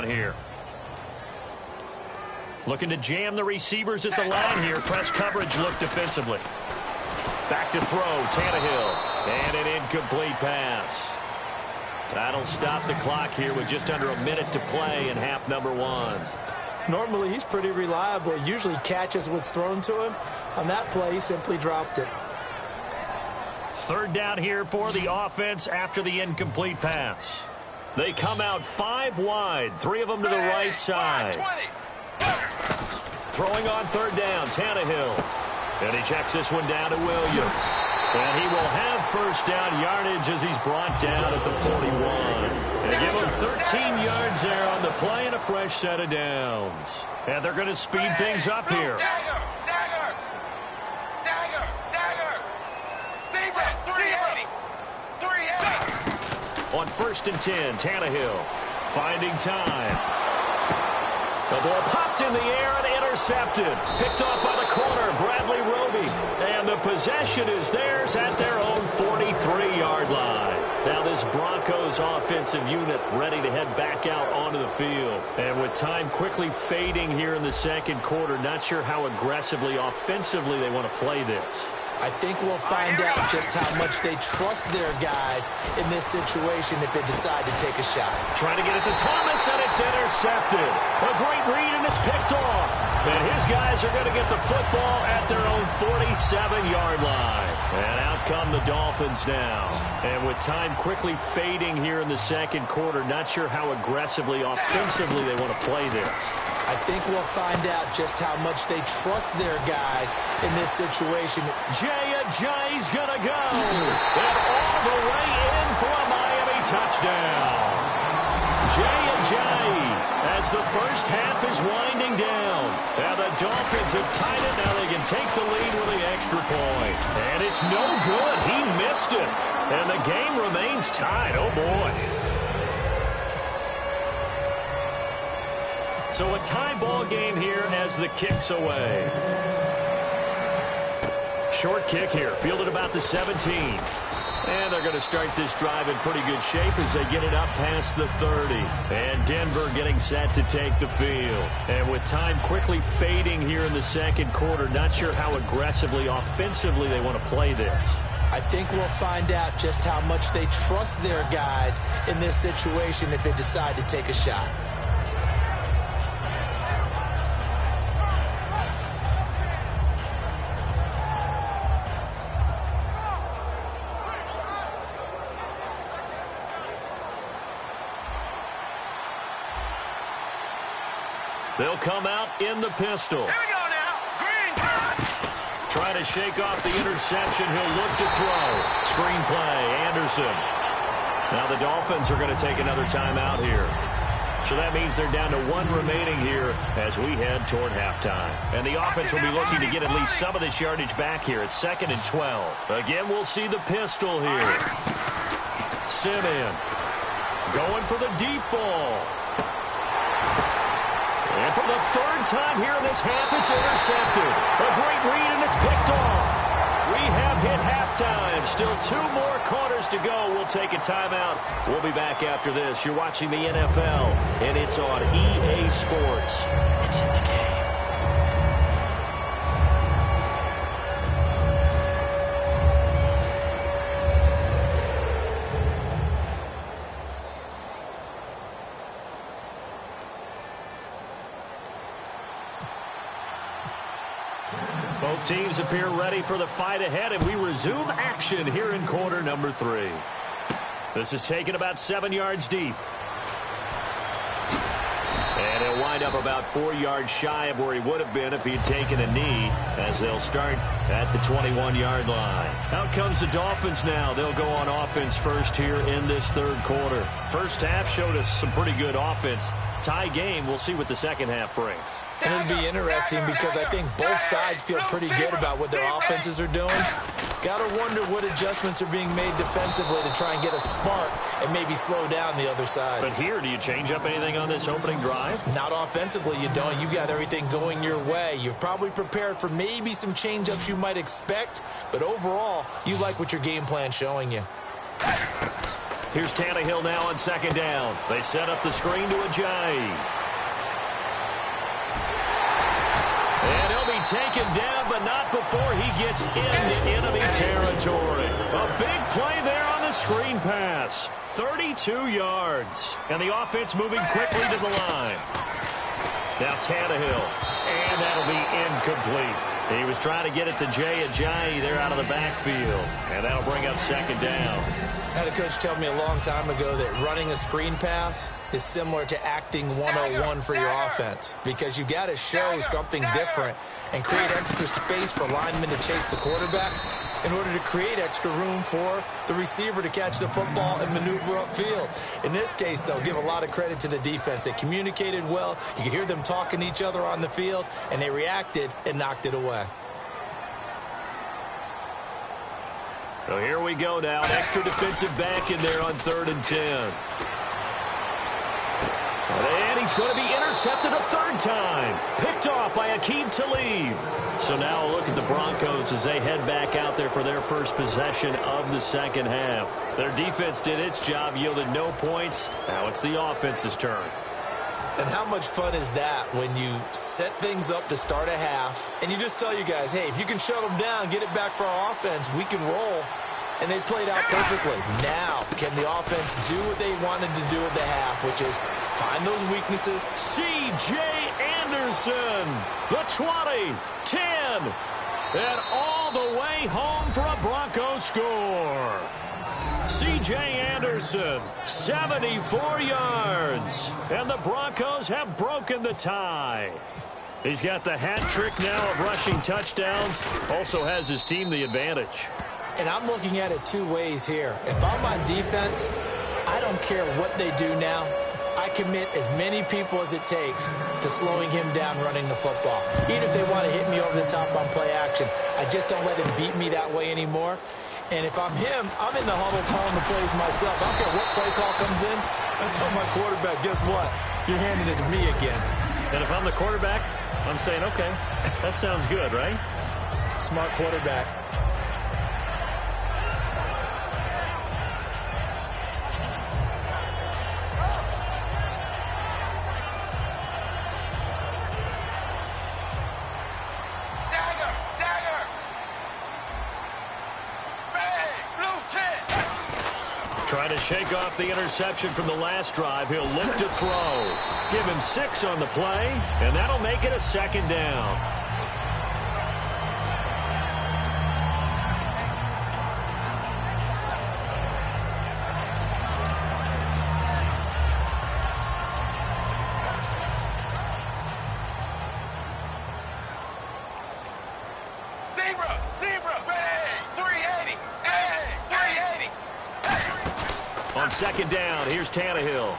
here. Looking to jam the receivers at the line here. Press coverage look defensively. Back to throw, Tannehill. And an incomplete pass. That'll stop the clock here with just under a minute to play in half number one. Normally, he's pretty reliable. He usually catches what's thrown to him. On that play, he simply dropped it. Third down here for the offense after the incomplete pass. They come out 5 wide, 3 of them to the right side. Throwing on third down, Tannehill. And he checks this one down to Williams. And he will have first down yardage as he's brought down at the 41. They give him 13 yards there on the play and a fresh set of downs. And they're going to speed things up here. Dagger! Defense, 380! 380! On 1st and 10, Tannehill finding time. The ball popped in the air and intercepted. Picked off by the corner, Bradley Roby. And the possession is theirs at their own 43-yard line. Now this Broncos offensive unit ready to head back out onto the field. And with time quickly fading here in the second quarter, not sure how aggressively, offensively they want to play this. I think we'll find out just how much they trust their guys in this situation if they decide to take a shot. Trying to get it to Thomas, and it's intercepted. A great read, and it's picked off. And his guys are going to get the football at their own 47-yard line. And out come the Dolphins now. And with time quickly fading here in the second quarter, not sure how aggressively, offensively they want to play this. I think we'll find out just how much they trust their guys in this situation. Jay's going to go. And all the way in for a Miami touchdown. Jay as the first half is winding down. Now the Dolphins have tied it. Now they can take the lead with the extra point. And it's no good. He missed it. And the game remains tied. Oh, boy. So a tie ball game here as the kick's away. Short kick here, fielded about the 17. And they're going to start this drive in pretty good shape as they get it up past the 30. And Denver getting set to take the field. And with time quickly fading here in the second quarter, not sure how aggressively, offensively they want to play this. I think we'll find out just how much they trust their guys in this situation if they decide to take a shot. They'll come out in the pistol. Here we go now. Green. Trying to shake off the interception. He'll look to throw. Screen play, Anderson. Now the Dolphins are going to take another timeout here. So that means they're down to 1 remaining here as we head toward halftime. And the offense will be looking to get at least some of this yardage back here at 2nd and 12. Again, we'll see the pistol here. Simeon going for the deep ball. And for the 3rd time here in this half, it's intercepted. A great read, and it's picked off. We have hit halftime. Still 2 more quarters to go. We'll take a timeout. We'll be back after this. You're watching the NFL, and it's on EA Sports. It's in the game. Both teams appear ready for the fight ahead, and we resume action here in quarter number 3. This is taken about 7 yards deep. And he'll wind up about 4 yards shy of where he would have been if he had taken a knee, as they'll start at the 21-yard line. Out comes the Dolphins now. They'll go on offense first here in this 3rd quarter. First half showed us some pretty good offense. Tie game. We'll see what the second half brings. And it'll be interesting because I think both sides feel pretty good about what their offenses are doing. Got to wonder what adjustments are being made defensively to try and get a spark and maybe slow down the other side. But here, do you change up anything on this opening drive? Not offensively, you don't. You got everything going your way. You've probably prepared for maybe some change-ups you might expect, but overall, you like what your game plan's showing you. Here's Tannehill now on second down. They set up the screen to Ajayi. And he'll be taken down, but not before he gets into enemy territory. A big play there on the screen pass. 32 yards. And the offense moving quickly to the line. Now Tannehill. And that'll be incomplete. He was trying to get it to Jay Ajayi there out of the backfield. And that'll bring up second down. I had a coach tell me a long time ago that running a screen pass is similar to acting 101 for your offense, because you got to show something different and create extra space for linemen to chase the quarterback in order to create extra room for the receiver to catch the football and maneuver upfield. In this case, they'll give a lot of credit to the defense. They communicated well. You could hear them talking to each other on the field, and they reacted and knocked it away. So here we go now. An extra defensive back in there on 3rd and 10. And he's going to be intercepted a third time. Picked off by Aqib Talib. So now a look at the Broncos as they head back out there for their first possession of the second half. Their defense did its job, yielded no points. Now it's the offense's turn. And how much fun is that when you set things up to start a half and you just tell you guys, hey, if you can shut them down, get it back for our offense, we can roll. And they played out perfectly. Now, can the offense do what they wanted to do at the half, which is find those weaknesses? C.J. Anderson, the 20, 10, and all the way home for a Broncos score. C.J. Anderson, 74 yards, and the Broncos have broken the tie. He's got the hat trick now of rushing touchdowns, also has his team the advantage. And I'm looking at it two ways here. If I'm on defense, I don't care what they do now. I commit as many people as it takes to slowing him down running the football. Even if they want to hit me over the top on play action, I just don't let him beat me that way anymore. And if I'm him, I'm in the huddle calling the plays myself. I don't care what play call comes in. I tell my quarterback, guess what? You're handing it to me again. And if I'm the quarterback, I'm saying, okay, that sounds good, right? Smart quarterback. Trying to shake off the interception from the last drive. He'll look to throw. Give him 6 on the play, and that'll make it a second down. Zebra, ready, 380, hey, 380. On second down, here's Tannehill.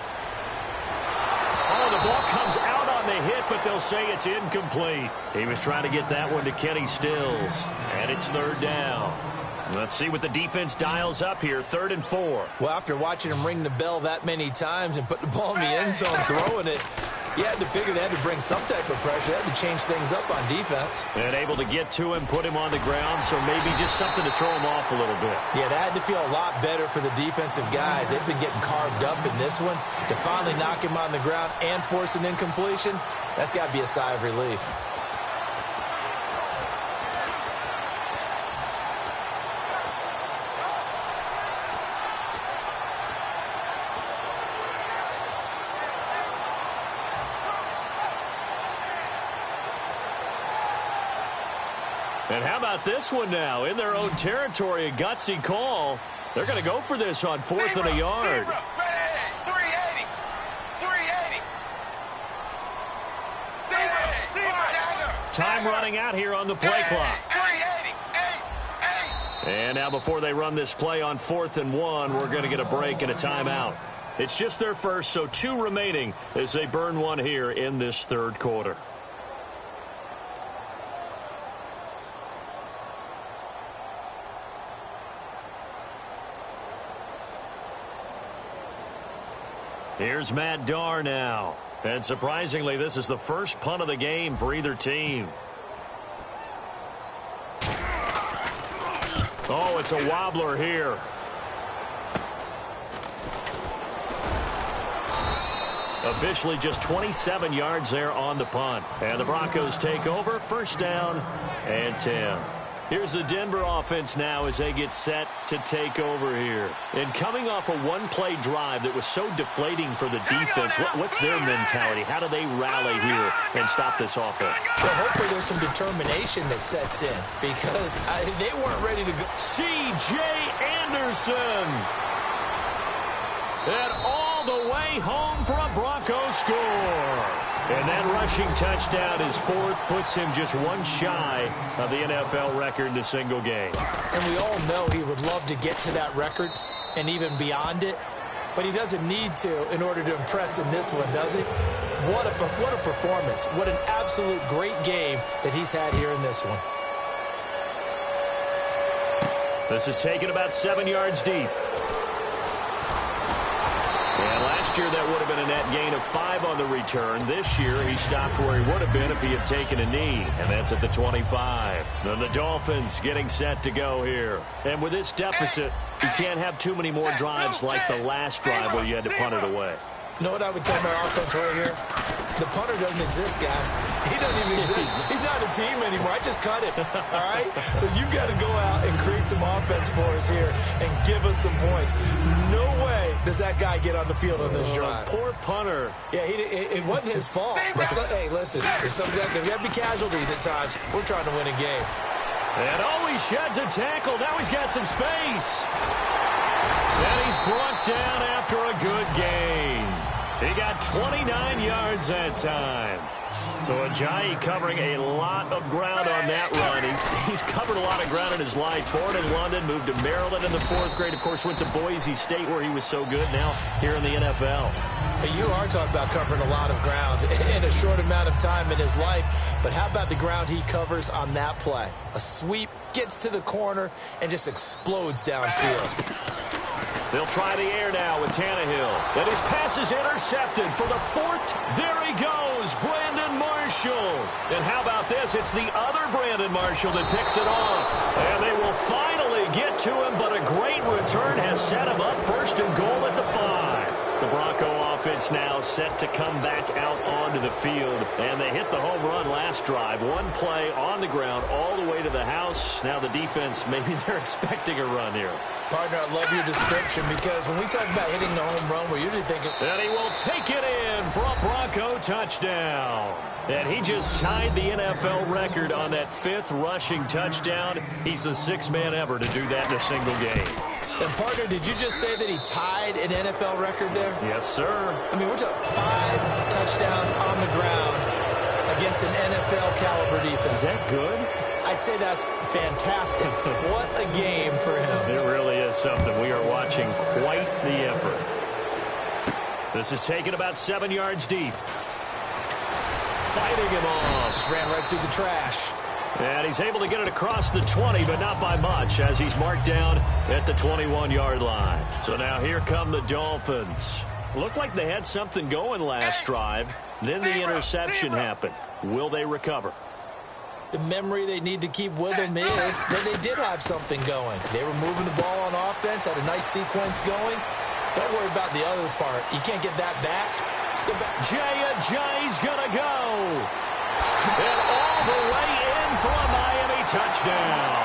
Oh, the ball comes out on the hit, but they'll say it's incomplete. He was trying to get that one to Kenny Stills, and it's 3rd down. Let's see what the defense dials up here, 3rd and 4. Well, after watching him ring the bell that many times and put the ball in the end zone, throwing it, you had to figure they had to bring some type of pressure. They had to change things up on defense. And able to get to him, put him on the ground, so maybe just something to throw him off a little bit. Yeah, that had to feel a lot better for the defensive guys. They've been getting carved up in this one. To finally knock him on the ground and force an incompletion, that's got to be a sigh of relief. And how about this one now? In their own territory, a gutsy call. They're going to go for this on 4th and a yard. Zebra, ready, 380, 380. Time running out here on the play clock. 380, And now before they run this play on 4th and 1, we're going to get a break and a timeout. It's just their first, so 2 remaining as they burn one here in this 3rd quarter. Here's Matt Darr now. And surprisingly, this is the first punt of the game for either team. Oh, it's a wobbler here. Officially just 27 yards there on the punt. And the Broncos take over, first down and 10. Here's the Denver offense now as they get set to take over here. And coming off a one-play drive that was so deflating for the defense, what's their mentality? How do they rally here and stop this offense? Well, hopefully there's some determination that sets in because they weren't ready to go. C.J. Anderson. And all the way home for a Broncos score. And that rushing touchdown is fourth, puts him just one shy of the NFL record in a single game. And we all know he would love to get to that record and even beyond it, but he doesn't need to in order to impress in this one, does he? What a performance. What an absolute great game that he's had here in this one. This is taken about 7 yards deep. And last year that would have been a net gain of 5 on the return. This year he stopped where he would have been if he had taken a knee, and that's at the 25. Then the Dolphins getting set to go here. And with this deficit, you can't have too many more drives like the last drive where you had to punt it away. You know what I would tell my offense right here? The punter doesn't exist, guys. He doesn't even exist. He's not a team anymore. I just cut him, all right? So you've got to go out and create some offense for us here and give us some points. No way does that guy get on the field on this drive. Poor punter. Yeah, it wasn't his fault. Hey, listen, there's got to be casualties at times. We're trying to win a game. And he sheds a tackle. Now he's got some space. And he's brought down after a good gain. He got 29 yards that time. So Ajayi covering a lot of ground on that run. He's covered a lot of ground in his life. Born in London, moved to Maryland in the 4th grade. Of course, went to Boise State where he was so good. Now here in the NFL. You are talking about covering a lot of ground in a short amount of time in his life. But how about the ground he covers on that play? A sweep, gets to the corner, and just explodes downfield. They'll try the air now with Tannehill. And his pass is intercepted for the 4th. There he goes, Brandon Marshall. And how about this? It's the other Brandon Marshall that picks it off. And they will finally get to him, but a great return has set him up first and goal at the 5. The Bronco offense now set to come back out onto the field. And they hit the home run last drive. One play on the ground all the way to the house. Now the defense, maybe they're expecting a run here. Partner, I love your description because when we talk about hitting the home run, we're usually thinking... And he will take it in for a Bronco touchdown. And he just tied the NFL record on that 5th rushing touchdown. He's the 6th man ever to do that in a single game. And, partner, did you just say that he tied an NFL record there? Yes, sir. I mean, we're talking 5 touchdowns on the ground against an NFL-caliber defense. Is that good? I'd say that's fantastic. What a game for him. It really is something. We are watching quite the effort. This is taken about 7 yards deep. Fighting him off. Just ran right through the trash. And he's able to get it across the 20, but not by much, as he's marked down at the 21-yard line. So now here come the Dolphins. Looked like they had something going last drive. Then the interception happened. Will they recover? The memory they need to keep with them is that they did have something going. They were moving the ball on offense, had a nice sequence going. Don't worry about the other part. You can't get that back. Let's go back. Jay's going to go. And all the way in for a Miami touchdown.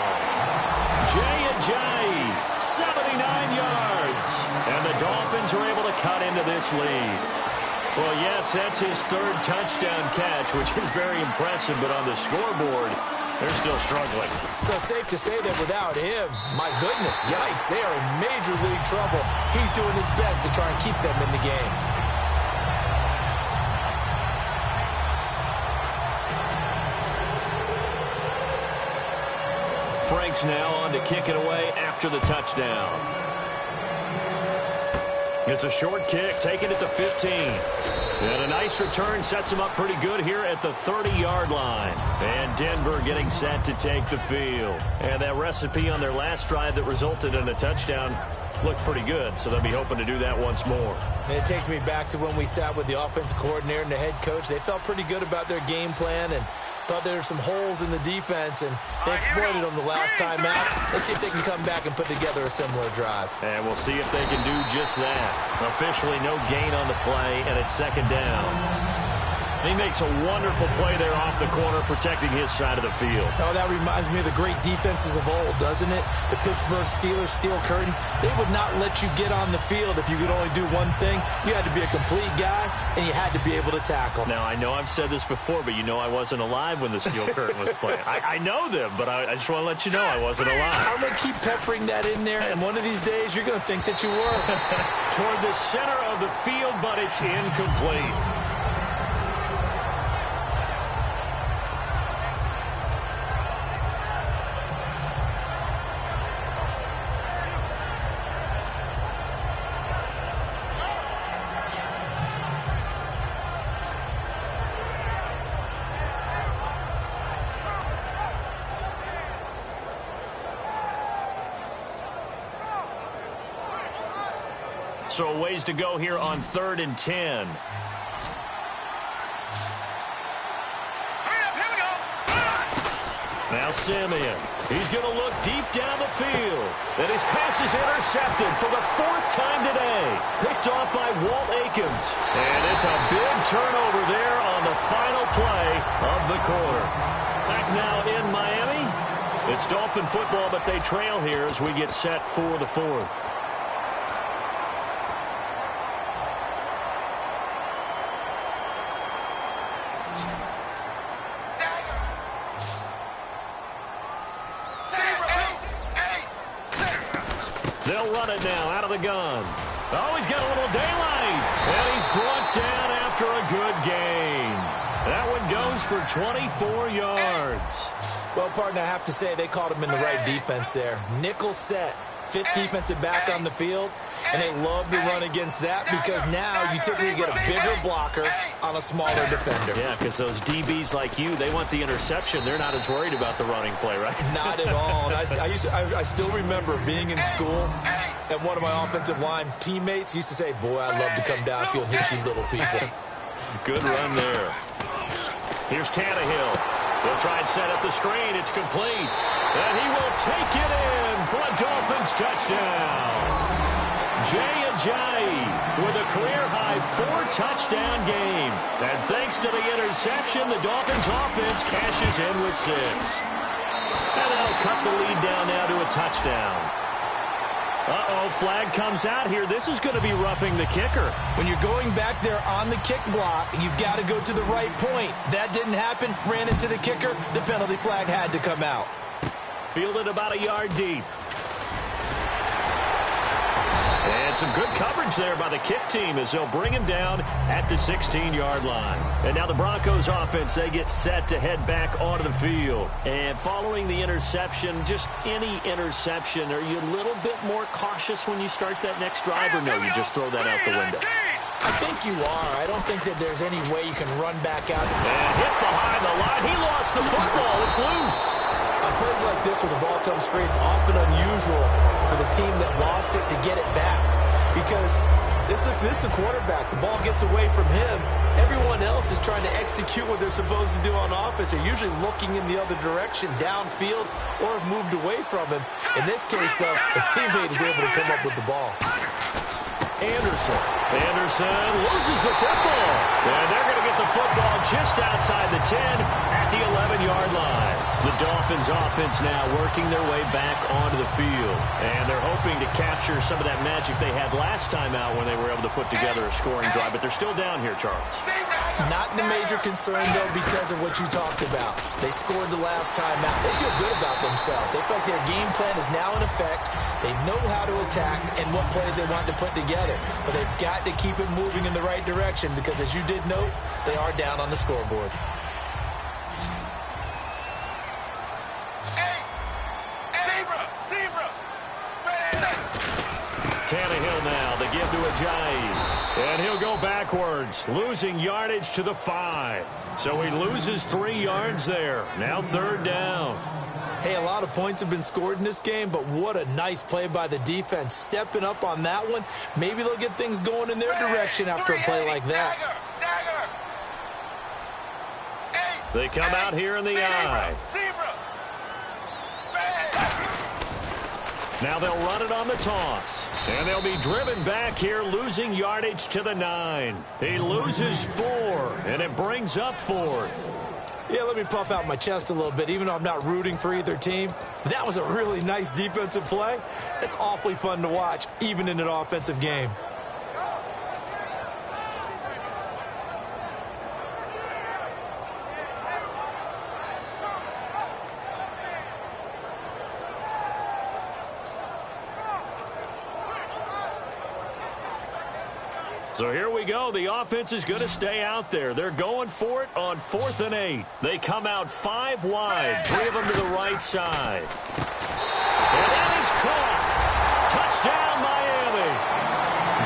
Jay, 79 yards. And the Dolphins are able to cut into this lead. Well, yes, that's his 3rd touchdown catch, which is very impressive, but on the scoreboard, they're still struggling. So safe to say that without him, my goodness, yikes, they are in major league trouble. He's doing his best to try and keep them in the game. Frank's now on to kick it away after the touchdown. It's a short kick, taking it to 15. And a nice return sets him up pretty good here at the 30-yard line. And Denver getting set to take the field. And that recipe on their last drive that resulted in a touchdown looked pretty good, so they'll be hoping to do that once more. And it takes me back to when we sat with the offensive coordinator and the head coach. They felt pretty good about their game plan, and Thought there were some holes in the defense, and they exploited them the last time out. Let's see if they can come back and put together a similar drive. And we'll see if they can do just that. Officially, no gain on the play, and it's second down. He makes a wonderful play there off the corner, protecting his side of the field. Oh, that reminds me of the great defenses of old, doesn't it? The Pittsburgh Steelers, Steel Curtain. They would not let you get on the field if you could only do one thing. You had to be a complete guy, and you had to be able to tackle. Now, I know I've said this before, but you know I wasn't alive when the Steel Curtain was playing. I know them, but I just want to let you know I wasn't alive. I'm going to keep peppering that in there, and one of these days you're going to think that you were. Toward the center of the field, but it's incomplete. So a ways to go here on 3rd and 10. Now Simeon. He's going to look deep down the field. And his pass is intercepted for the 4th time today. Picked off by Walt Aikens. And it's a big turnover there on the final play of the quarter. Back now in Miami. It's Dolphin football, but they trail here as we get set for the 4th. They'll run it now out of the gun. Oh, he's got a little daylight. And he's brought down after a good gain. That one goes for 24 yards. Well, partner, I have to say they caught him in the right defense there. Nickel set, 5th defensive back on the field. And they love to run against that because now you typically get a bigger blocker on a smaller defender. Yeah, because those DBs like you, they want the interception. They're not as worried about the running play, right? Not at all. And I still remember being in school, and one of my offensive line teammates used to say, boy, I'd love to come downfield and hit you little people. Good run there. Here's Tannehill. He'll try and set up the screen. It's complete. And he will take it in for a Dolphins touchdown. Jay Ajayi with a career-high 4-touchdown game. And thanks to the interception, the Dolphins offense cashes in with 6. And that'll cut the lead down now to a touchdown. Uh-oh, flag comes out here. This is going to be roughing the kicker. When you're going back there on the kick block, you've got to go to the right point. That didn't happen. Ran into the kicker. The penalty flag had to come out. Fielded about a yard deep. And some good coverage there by the kick team as they'll bring him down at the 16-yard line. And now the Broncos offense, they get set to head back onto the field. And following the interception, just any interception, are you a little bit more cautious when you start that next drive, or no, you just throw that out the window? I think you are. I don't think that there's any way you can run back out. And hit behind the line. He lost the football. It's loose. On plays like this where the ball comes free, it's often unusual for the team that lost it to get it back. Because this is the quarterback. The ball gets away from him. Everyone else is trying to execute what they're supposed to do on offense. They're usually looking in the other direction, downfield, or have moved away from him. In this case, though, a teammate is able to come up with the ball. Anderson loses the football. And they're going to get the football just outside the 10 at the 11-yard line. The Dolphins offense now working their way back onto the field. And they're hoping to capture some of that magic they had last time out when they were able to put together a scoring drive. But they're still down here, Charles. Not the major concern, though, because of what you talked about. They scored the last time out. They feel good about themselves. They feel like their game plan is now in effect. They know how to attack and what plays they want to put together. But they've got to keep it moving in the right direction because, as you did note, they are down on the scoreboard. Tannehill now, they give to Ajayi. And he'll go backwards, losing yardage to the 5. So he loses 3 yards there. Now 3rd down. Hey, a lot of points have been scored in this game, but what a nice play by the defense. Stepping up on that one. Maybe they'll get things going in their direction after a play like that. They come out here in the eye. Now they'll run it on the toss. And they'll be driven back here, losing yardage to the 9. He loses 4, and it brings up 4th. Yeah, let me puff out my chest a little bit, even though I'm not rooting for either team. That was a really nice defensive play. It's awfully fun to watch, even in an offensive game. So here we go. The offense is going to stay out there. They're going for it on 4th and 8. They come out 5 wide, 3 of them to the right side. And that is caught. Touchdown, Miami.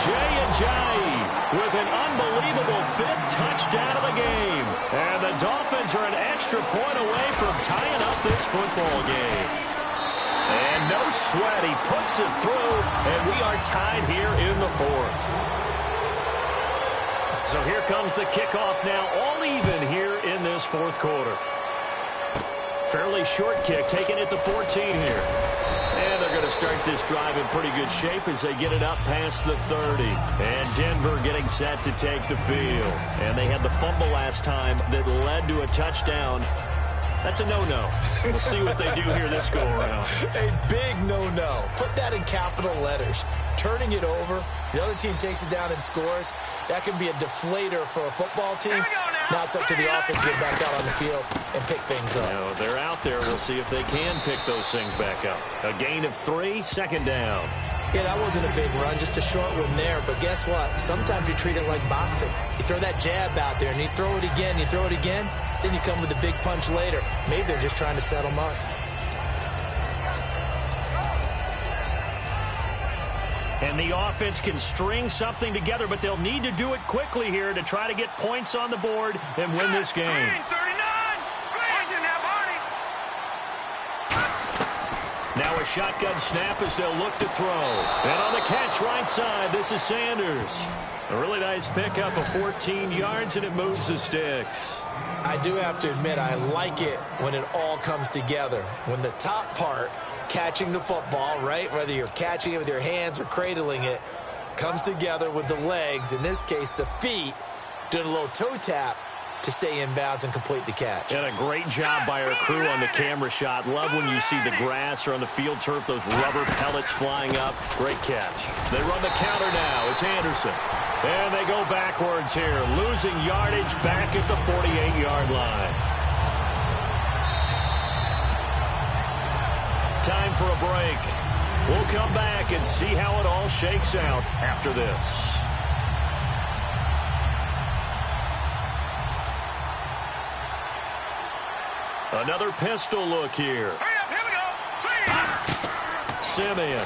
Jay Ajayi with an unbelievable 5th touchdown of the game. And the Dolphins are an extra point away from tying up this football game. And no sweat. He puts it through, and we are tied here in the 4th. So here comes the kickoff now, all even here in this 4th quarter. Fairly short kick, taking it to 14 here. And they're going to start this drive in pretty good shape as they get it up past the 30. And Denver getting set to take the field. And they had the fumble last time that led to a touchdown. That's a no-no. We'll see what they do here this go-around. A big no-no. Put that in capital letters. Turning it over, the other team takes it down and scores. That can be a deflator for a football team. Now it's up to the offense to get back out on the field and pick things up. No, they're out there. We'll see if they can pick those things back up. A gain of 3, 2nd down. Yeah, that wasn't a big run, just a short one there. But guess what? Sometimes you treat it like boxing. You throw that jab out there, and you throw it again, then you come with a big punch later. Maybe they're just trying to set them up. And the offense can string something together, but they'll need to do it quickly here to try to get points on the board and win this game. Now a shotgun snap as they'll look to throw. And on the catch right side, this is Sanders. A really nice pickup of 14 yards, and it moves the sticks. I do have to admit, I like it when it all comes together. When the top part, catching the football, right, whether you're catching it with your hands or cradling it, comes together with the legs, in this case the feet, doing a little toe tap to stay in bounds and complete the catch. And a great job by our crew on the camera shot. Love when you see the grass or on the field turf, those rubber pellets flying up. Great catch. They run the counter now. It's Anderson. And they go backwards here, losing yardage back at the 48-yard line. Time for a break. We'll come back and see how it all shakes out after this. Another pistol look here. Simeon.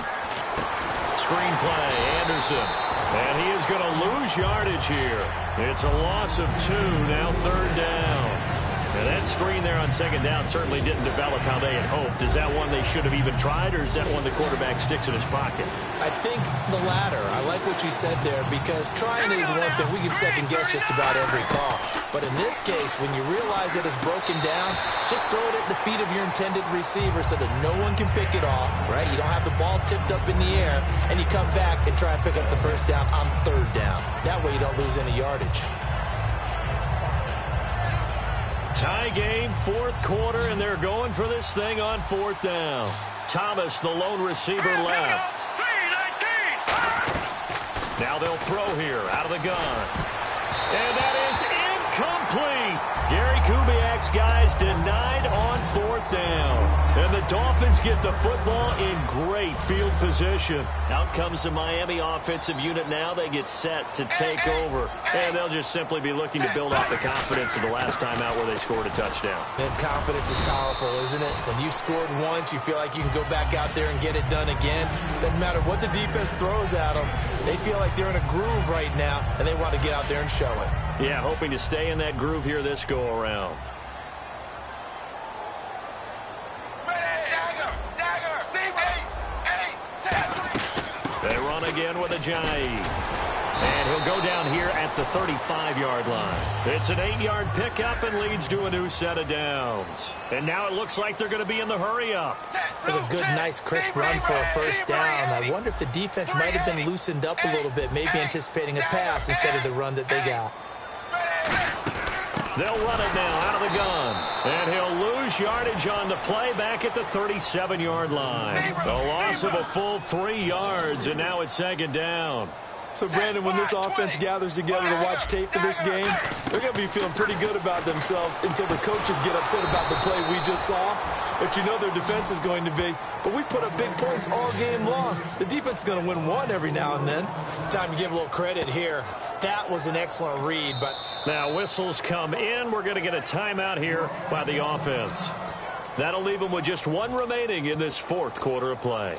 Screenplay, Anderson. And he is going to lose yardage here. It's a loss of 2, now 3rd down. And that screen there on 2nd down certainly didn't develop how they had hoped. Is that one they should have even tried, or is that one the quarterback sticks in his pocket? I think the latter. I like what you said there, because trying is one thing. We can second-guess just about every call. But in this case, when you realize that it's broken down, just throw it at the feet of your intended receiver so that no one can pick it off, right? You don't have the ball tipped up in the air, and you come back and try and pick up the 1st down on 3rd down. That way you don't lose any yardage. Tie game, 4th quarter, and they're going for this thing on 4th down. Thomas, the lone receiver, left. Now they'll throw here out of the gun. And that is incomplete. Gary Kubiak's guys denied on 4th down. And the Dolphins get the football in great field position. Out comes the Miami offensive unit now. They get set to take over. And they'll just simply be looking to build off the confidence of the last time out where they scored a touchdown. And confidence is powerful, isn't it? When you've scored once, you feel like you can go back out there and get it done again. Doesn't matter what the defense throws at them. They feel like they're in a groove right now, and they want to get out there and show it. Yeah, hoping to stay in that groove here this go-around. They run again with Ajayi. And he'll go down here at the 35-yard line. It's an 8-yard pickup and leads to a new set of downs. And now it looks like they're going to be in the hurry-up. That was a good, nice, crisp run for a first down. I wonder if the defense might have been loosened up a little bit, maybe anticipating a pass instead of the run that they got. They'll run it now out of the gun. And he'll lose yardage on the play back at the 37-yard line. A loss of a full 3 yards, and now it's second down. So, Brandon, when this offense gathers together to watch tape for this game, they're going to be feeling pretty good about themselves until the coaches get upset about the play we just saw. But you know their defense is going to be. But we put up big points all game long. The defense is going to win one every now and then. Time to give a little credit here. That was an excellent read, but... Now whistles come in. We're going to get a timeout here by the offense. That'll leave them with just one remaining in this fourth quarter of play.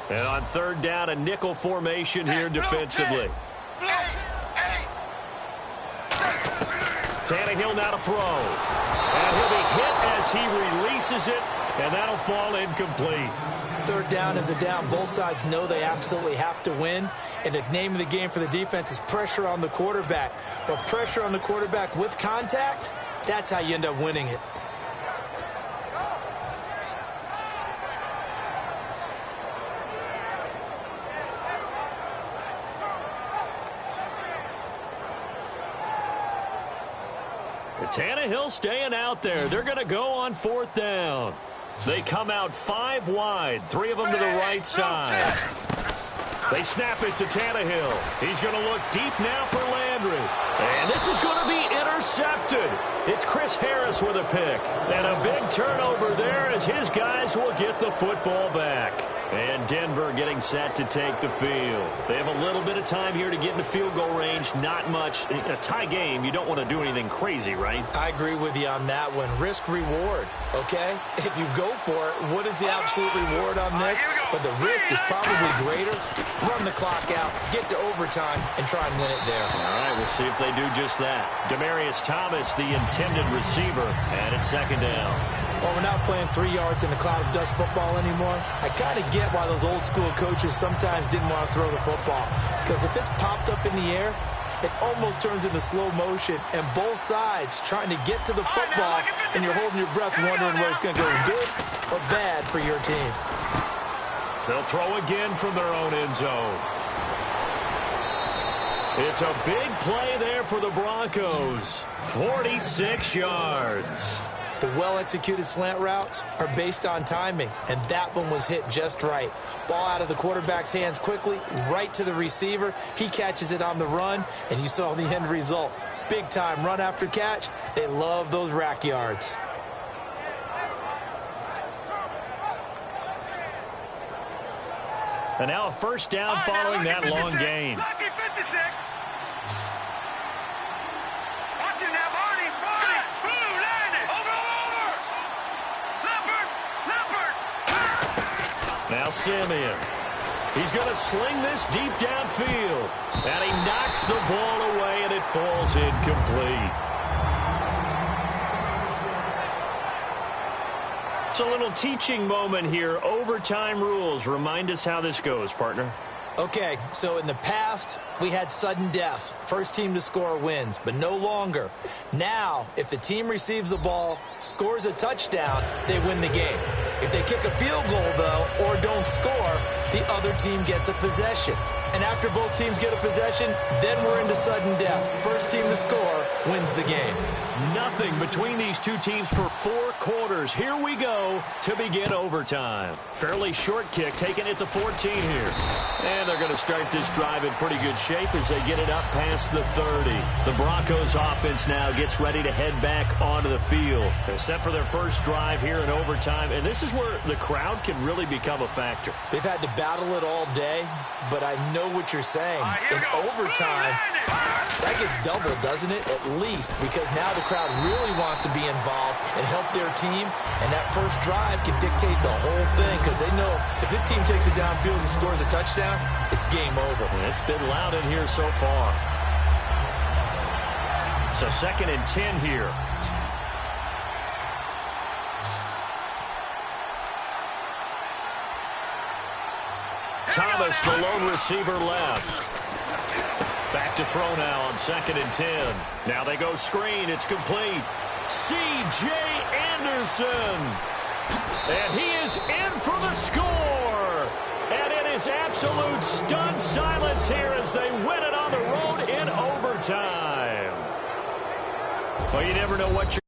And on third down, a nickel formation here defensively. Tannehill now to throw. And he'll be hit as he releases it, and that'll fall incomplete. Third down is a down. Both sides know they absolutely have to win. And the name of the game for the defense is pressure on the quarterback. But pressure on the quarterback with contact, that's how you end up winning it. Tannehill staying out there. They're going to go on fourth down. They come out 5 wide, 3 of them to the right side. They snap it to Tannehill. He's going to look deep now for Landry. And this is going to be intercepted. It's Chris Harris with a pick. And a big turnover there as his guys will get the football back. And Denver getting set to take the field. They have a little bit of time here to get into field goal range. Not much. In a tie game, you don't want to do anything crazy, right? I agree with you on that one. Risk reward, okay? If you go for it, what is the absolute reward on this? But the risk is probably greater. Run the clock out, get to overtime, and try and win it there. All right, we'll see if they do just that. Demaryius Thomas, the intended receiver, and it's second down. Well, we're not playing 3 yards in a cloud of dust football anymore. I kind of get why those old school coaches sometimes didn't want to throw the football. Because if it's popped up in the air, it almost turns into slow motion. And both sides trying to get to the football, and you're holding your breath wondering whether it's going to go good or bad for your team. They'll throw again from their own end zone. It's a big play there for the Broncos. 46 yards. The well-executed slant routes are based on timing, and that one was hit just right. Ball out of the quarterback's hands quickly, right to the receiver. He catches it on the run, and you saw the end result. Big-time run after catch. They love those rack yards. And now a first down following that long gain. Now Simeon. He's going to sling this deep downfield. And he knocks the ball away, and it falls incomplete. It's a little teaching moment here. Overtime rules. Remind us how this goes, partner. Okay, so in the past, we had sudden death. First team to score wins, but no longer. Now, if the team receives the ball, scores a touchdown, they win the game. If they kick a field goal, though, or don't score, the other team gets a possession. And after both teams get a possession, then we're into sudden death. First team to score wins the game. Nothing between these two teams for 4 quarters. Here we go to begin overtime. Fairly short kick taken at the 14 here. And they're going to start this drive in pretty good shape as they get it up past the 30. The Broncos offense now gets ready to head back onto the field. They're set for their first drive here in overtime. And this is where the crowd can really become a factor. They've had to battle it all day, but I know know what you're saying. In overtime, that gets doubled, doesn't it? At least, because now the crowd really wants to be involved and help their team, and that first drive can dictate the whole thing because they know if this team takes it downfield and scores a touchdown, it's game over. It's been loud in here so far. So 2nd and 10 here. Thomas, the lone receiver, left. Back to throw now on 2nd and 10. Now they go screen. It's complete. C.J. Anderson. And he is in for the score. And it is absolute stunned silence here as they win it on the road in overtime. Well, you never know what you're